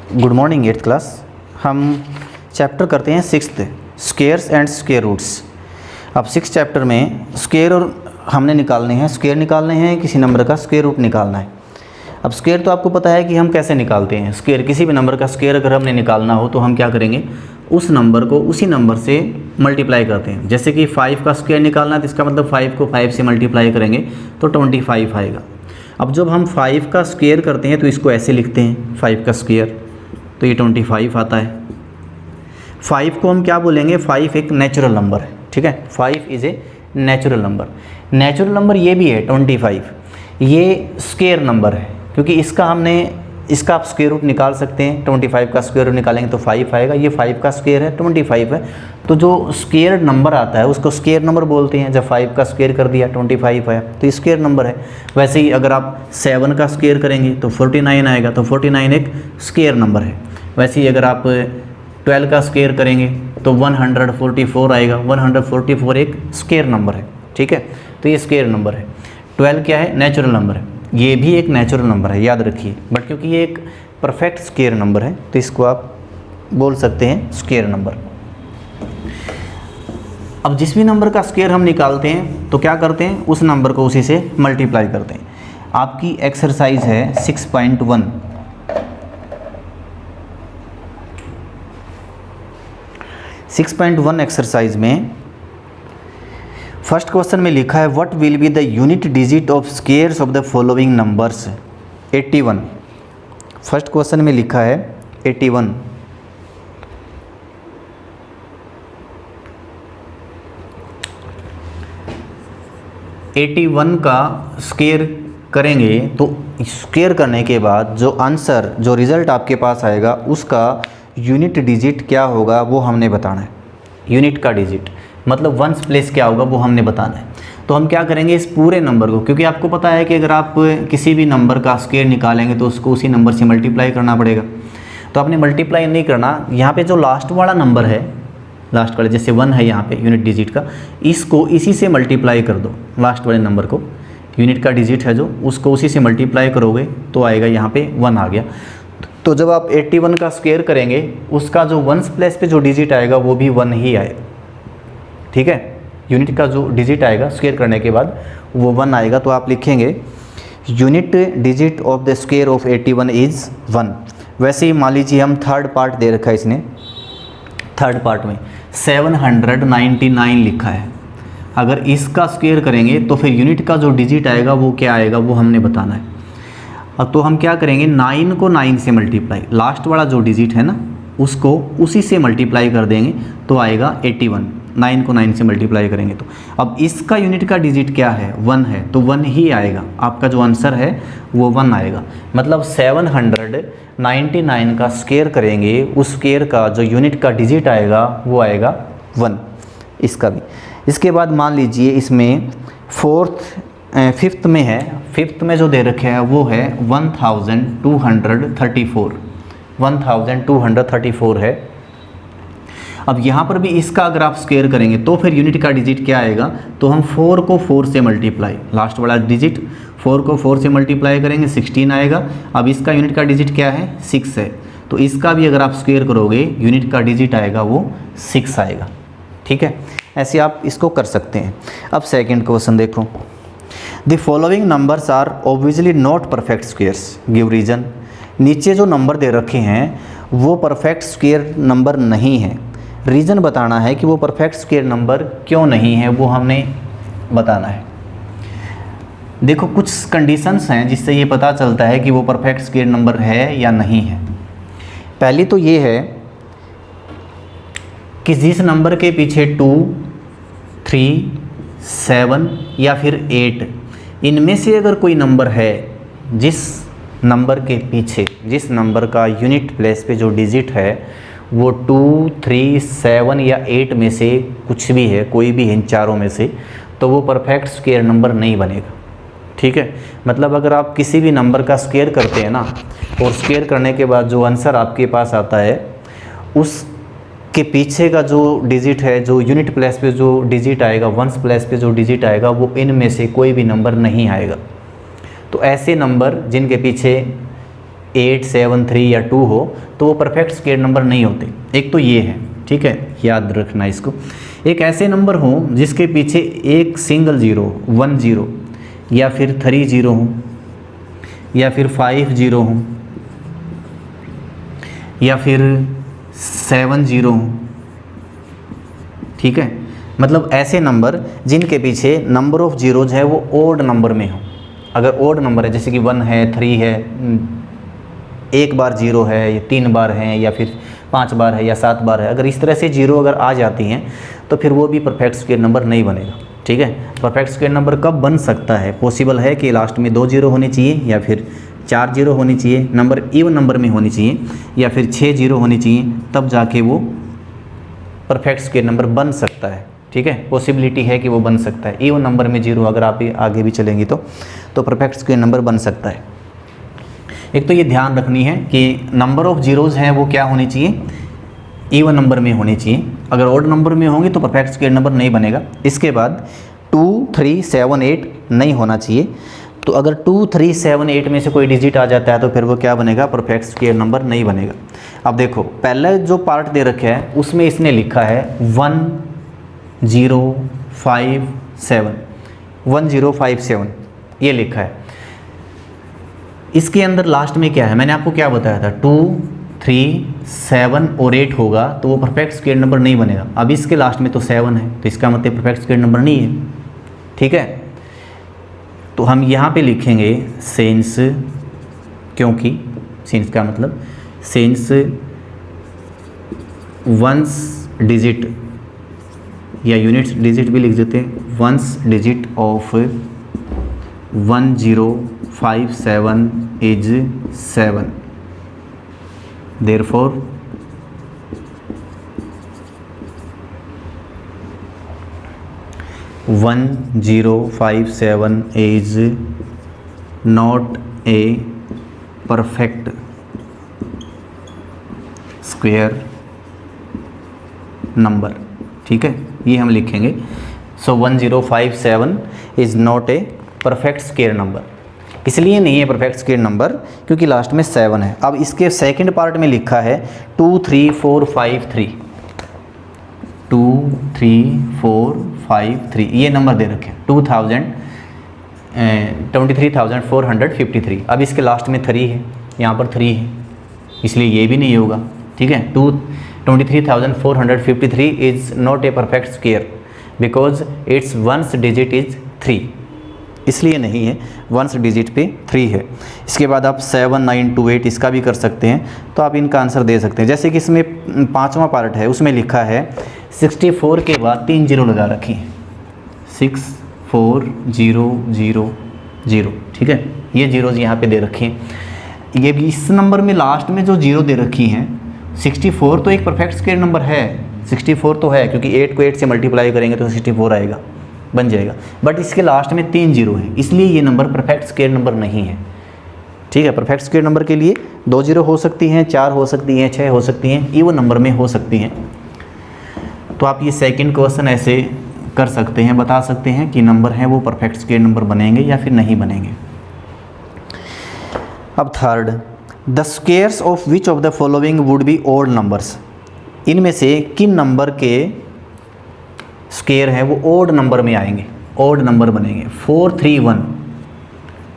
Good morning 8th class. हम chapter करते हैं 6th squares and square roots. अब 6 चैप्टर में स्क्वेयर और हमने निकालने हैं, स्क्वेयर निकालने हैं, किसी नंबर का स्क्वेयर रूट निकालना है। अब स्क्वेयर तो आपको पता है कि हम कैसे निकालते हैं। स्क्वेयर किसी भी नंबर का स्क्वेयर अगर हमने निकालना हो तो हम क्या करेंगे, उस नंबर को उसी नंबर से मल्टीप्लाई करते हैं। जैसे कि 5 का स्क्वेयर निकालना है तो इसका मतलब 5 को 5 से मल्टीप्लाई करेंगे तो 25 आएगा। अब जब हम 5 का स्क्वेयर करते हैं तो इसको ऐसे लिखते हैं 5 का स्क्वेयर, तो ये 25 आता है। 5 को हम क्या बोलेंगे, 5 एक नेचुरल नंबर है, ठीक है। 5 is a natural number. Natural number ये भी है 25, ये स्क्वेयर नंबर है क्योंकि इसका आप स्क्वेयर रूट निकाल सकते हैं। 25 का स्क्वेयर रूट निकालेंगे तो 5 आएगा। ये 5 का स्क्वेयर है, 25 है, तो जो स्क्वेयर नंबर आता है उसको स्क्वेयर नंबर बोलते हैं। जब 5 का स्क्वेयर कर दिया 25 है तो ये स्क्वेयर नंबर है। वैसे ही अगर आप 7 का स्क्वेयर करेंगे तो 49 आएगा, तो 49 एक स्क्वेयर नंबर है। वैसे ही अगर आप 12 का स्क्वेयर करेंगे तो 144 आएगा, 144 एक स्क्वेयर नंबर है, ठीक है। तो ये स्क्वेयर नंबर है। 12 क्या है, नेचुरल नंबर है, ये भी एक नेचुरल नंबर है, याद रखिए। बट क्योंकि ये एक परफेक्ट स्क्वेयर नंबर है तो इसको आप बोल सकते हैं स्क्वेयर नंबर। अब जिस भी नंबर का स्क्वेयर हम निकालते हैं तो क्या करते हैं, उस नंबर को उसी से मल्टीप्लाई करते हैं। आपकी एक्सरसाइज है 6.1। 6.1 एक्सरसाइज में फर्स्ट क्वेश्चन में लिखा है what will be the unit digit of squares of the following numbers. 81 first question में लिखा है 81। का स्क्वेयर करेंगे तो स्क्वेयर करने के बाद जो आंसर, जो रिज़ल्ट आपके पास आएगा उसका यूनिट डिजिट क्या होगा वो हमने बताना है। यूनिट का डिजिट मतलब वंस प्लेस क्या होगा वो हमने बताना है। तो हम क्या करेंगे, इस पूरे नंबर को, क्योंकि आपको पता है कि अगर आप किसी भी नंबर का स्क्वेयर निकालेंगे तो उसको उसी नंबर से मल्टीप्लाई करना पड़ेगा। तो आपने मल्टीप्लाई नहीं करना, यहाँ पे जो लास्ट वाला नंबर है, लास्ट वाले जैसे 1 है यहाँ पे यूनिट डिजिट का, इसको इसी से मल्टीप्लाई कर दो। लास्ट वाले नंबर को, यूनिट का डिजिट है जो, उसको उसी से मल्टीप्लाई करोगे तो आएगा, यहाँ पे 1 आ गया। तो जब आप 81 का स्क्वेयर करेंगे उसका जो वंस प्लेस पे जो डिजिट आएगा वो भी 1 ही आएगा, ठीक है। यूनिट का जो डिजिट आएगा स्क्वेयर करने के बाद वो 1 आएगा। तो आप लिखेंगे unit digit of the square of 81 is 1। वैसे ही मान लीजिए हम थर्ड पार्ट दे रखा है इसने, थर्ड पार्ट में 799 लिखा है। अगर इसका स्क्वेयर करेंगे तो फिर यूनिट का जो डिजिट आएगा वो क्या आएगा वो हमने बताना है। अब तो हम क्या करेंगे, 9 को 9 से मल्टीप्लाई, लास्ट वाला जो डिजिट है ना उसको उसी से मल्टीप्लाई कर देंगे तो आएगा 81। 9 को 9 से मल्टीप्लाई करेंगे तो अब इसका यूनिट का डिजिट क्या है, 1 है, तो 1 ही आएगा। आपका जो आंसर है वो 1 आएगा। मतलब 799 का स्क्वेयर करेंगे, उस स्क्वेयर का जो यूनिट का डिजिट आएगा वो आएगा 1, इसका भी। इसके बाद मान लीजिए इसमें फिफ्थ में है, फिफ्थ में जो दे रखे हैं वो है 1234 है। अब यहाँ पर भी इसका अगर आप स्क्वेयर करेंगे तो फिर यूनिट का डिजिट क्या आएगा, तो हम 4 को 4 से मल्टीप्लाई, लास्ट वाला डिजिट 4 को 4 से मल्टीप्लाई करेंगे 16 आएगा। अब इसका यूनिट का डिजिट क्या है, 6 है, तो इसका भी अगर आप स्क्वेयर करोगे यूनिट का डिजिट आएगा वो 6 आएगा, ठीक है। ऐसे आप इसको कर सकते हैं। अब सेकेंड क्वेश्चन देखो, the following numbers are obviously not perfect squares, give reason. नीचे जो नंबर दे रखे हैं वो परफेक्ट स्क्वेयर नंबर नहीं है, रीज़न बताना है कि वो परफेक्ट स्क्वेयर नंबर क्यों नहीं है, वो हमने बताना है। देखो कुछ कंडीशंस हैं जिससे ये पता चलता है कि वो परफेक्ट स्क्वेयर नंबर है या नहीं है। पहली तो ये है कि जिस नंबर के पीछे 2, 3, 7 या फिर 8, इनमें से अगर कोई नंबर है, जिस नंबर के पीछे, जिस नंबर का यूनिट प्लेस पे जो डिजिट है वो 2, 3, 7 या 8 में से कुछ भी है, कोई भी इन चारों में से, तो वो परफेक्ट स्क्वेयर नंबर नहीं बनेगा, ठीक है। मतलब अगर आप किसी भी नंबर का स्क्वेयर करते हैं ना, और स्क्वेयर करने के बाद जो आंसर आपके पास आता है उसके पीछे का जो डिजिट है, जो यूनिट प्लेस पे जो डिजिट आएगा, वंस प्लेस पे जो डिजिट आएगा, वो इनमें से कोई भी नंबर नहीं आएगा। तो ऐसे नंबर जिनके पीछे 8, 7, 3 या 2 हो तो वो परफेक्ट स्क्वायर नंबर नहीं होते। एक तो ये है, ठीक है, याद रखना इसको। एक ऐसे नंबर हो जिसके पीछे एक सिंगल जीरो 1 0 या फिर 3 0 हो या फिर 5 0 हो या फिर 7 0 हो, ठीक है। मतलब ऐसे नंबर जिनके पीछे नंबर ऑफ जीरोज है वो ओड नंबर में हो। अगर ओड नंबर है जैसे कि 1 है, 3 है, एक बार 0 है, या 3 बार है, या फिर 5 बार है, या 7 बार है, अगर इस तरह से जीरो अगर आ जाती हैं तो फिर वो भी परफेक्ट स्क्वायर नंबर नहीं बनेगा, ठीक है। परफेक्ट स्क्वायर नंबर कब बन सकता है? पॉसिबल है कि लास्ट में 2 0 होने चाहिए या फिर 4 0 होनी चाहिए, नंबर इवन नंबर में होनी चाहिए, या फिर 6 0 होनी चाहिए, तब जाके वो परफेक्ट स्क्वायर नंबर बन सकता है, ठीक है। पॉसिबिलिटी है कि वो बन सकता है। इवन नंबर में 0 अगर आप आगे भी चलेंगी तो परफेक्ट स्क्वायर नंबर बन सकता है। एक तो ये ध्यान रखनी है कि नंबर ऑफ जीरोज़ हैं वो क्या होनी चाहिए? इवन नंबर में होनी चाहिए। अगर ऑड नंबर में होंगे तो परफेक्ट स्क्वायर नंबर नहीं बनेगा। इसके बाद 2, 3, 7, 8 नहीं होना चाहिए। तो अगर 2, 3, 7, 8 में से कोई डिजिट आ जाता है तो फिर वो क्या बनेगा? परफेक्ट स्क्वायर नंबर नहीं बनेगा। अब देखो, पहले जो पार्ट दे रखा है उसमें इसने लिखा है 1 0 5 7, 1 0 5 7 ये लिखा है। इसके अंदर लास्ट में क्या है? मैंने आपको क्या बताया था? 2, 3, 7 और 8 होगा तो वो परफेक्ट स्क्वायर नंबर नहीं बनेगा। अब इसके लास्ट में तो 7 है तो इसका मतलब परफेक्ट स्क्वायर नंबर नहीं है, ठीक है। तो हम यहाँ पे लिखेंगे सेंस, क्योंकि सेंस का मतलब सेंस वंस डिजिट या यूनिट्स डिजिट भी लिख देते हैं। Ones digit of 1 0 5 7 is 7, therefore 1 0 5 7 is not a perfect square number, ठीक है, ये हम लिखेंगे। सो 1 0 5 7 is not a perfect square number. इसलिए नहीं है परफेक्ट स्क्वायर नंबर क्योंकि लास्ट में 7 है। अब इसके सेकंड पार्ट में लिखा है 2 3 4 5 3, 2 3 4 5 3 ये नंबर दे रखे हैं। 23,453। अब इसके लास्ट में 3 है, यहाँ पर 3 है, इसलिए ये भी नहीं होगा, ठीक है। 23,453 is not a perfect square because it's ones digit is 3, इसलिए नहीं है, वंस डिजिट पे 3 है। इसके बाद आप 7 9 2 8 इसका भी कर सकते हैं, तो आप इनका आंसर दे सकते हैं। जैसे कि इसमें 5वां पार्ट है, उसमें लिखा है 64 के बाद 3 0 लगा रखी हैं, 6 4 0 0 0, ठीक है। ये जीरोज़ यहाँ पे दे रखे हैं। ये भी इस नंबर में लास्ट में जो 0 दे रखी हैं, 64 तो एक परफेक्ट स्क्वायर नंबर है, 64 तो है क्योंकि 8 को 8 से मल्टीप्लाई करेंगे तो 64 आएगा, बन जाएगा। बट इसके लास्ट में 3 0 है, इसलिए ये नंबर परफेक्ट स्क्वायर नंबर नहीं है, ठीक है। परफेक्ट स्क्वायर नंबर के लिए 2 0 हो सकती हैं, 4 हो सकती हैं, 6 हो सकती हैं, इवन नंबर में हो सकती हैं। तो आप ये सेकंड क्वेश्चन ऐसे कर सकते हैं, बता सकते हैं कि नंबर है वो परफेक्ट स्क्वायर नंबर बनेंगे या फिर नहीं बनेंगे। अब third, the squares of which of the following would be odd numbers. इनमें से किन नंबर के स्क्वायर हैं वो ओड नंबर में आएंगे, ओड नंबर बनेंगे। 4 3 1,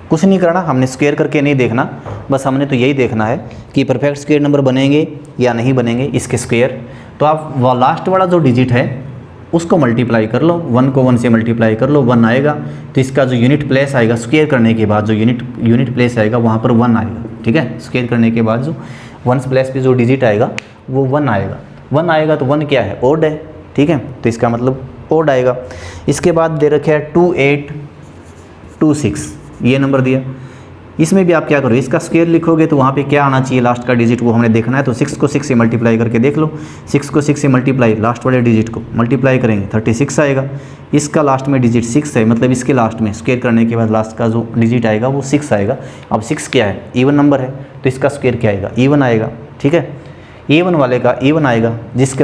कुछ नहीं करना, हमने स्क्वायर करके नहीं देखना, बस हमने तो यही देखना है कि परफेक्ट स्क्वायर नंबर बनेंगे या नहीं बनेंगे इसके स्क्वायर। तो आप वो लास्ट वाला जो डिजिट है उसको मल्टीप्लाई कर लो, 1 को 1 से मल्टीप्लाई कर लो, 1 आएगा। तो इसका जो यूनिट प्लेस आएगा स्क्वायर करने के बाद, जो यूनिट प्लेस आएगा वहाँ पर 1 आएगा, ठीक है। स्क्वायर करने के बाद जो 1 प्लेस पे जो डिजिट आएगा वो 1 आएगा। 1 आएगा तो 1 क्या है? ओड है, ठीक है, तो इसका मतलब ओड आएगा। इसके बाद दे रखे है 2 8 2 6, ये नंबर दिया। इसमें भी आप क्या करो, इसका स्क्वायर लिखोगे तो वहाँ पे क्या आना चाहिए लास्ट का डिजिट, वो हमने देखना है। तो 6 को 6 से मल्टीप्लाई करके देख लो, 6 को 6 से मल्टीप्लाई, लास्ट वाले डिजिट को मल्टीप्लाई करेंगे 36 आएगा। इसका लास्ट में डिजिट 6 है, मतलब इसके लास्ट में स्क्वायर करने के बाद लास्ट का जो डिजिट आएगा वो 6 आएगा। अब 6 क्या है? इवन नंबर है, तो इसका स्क्वायर क्या आएगा? इवन आएगा, ठीक है। इवन वाले का इवन आएगा, जिसके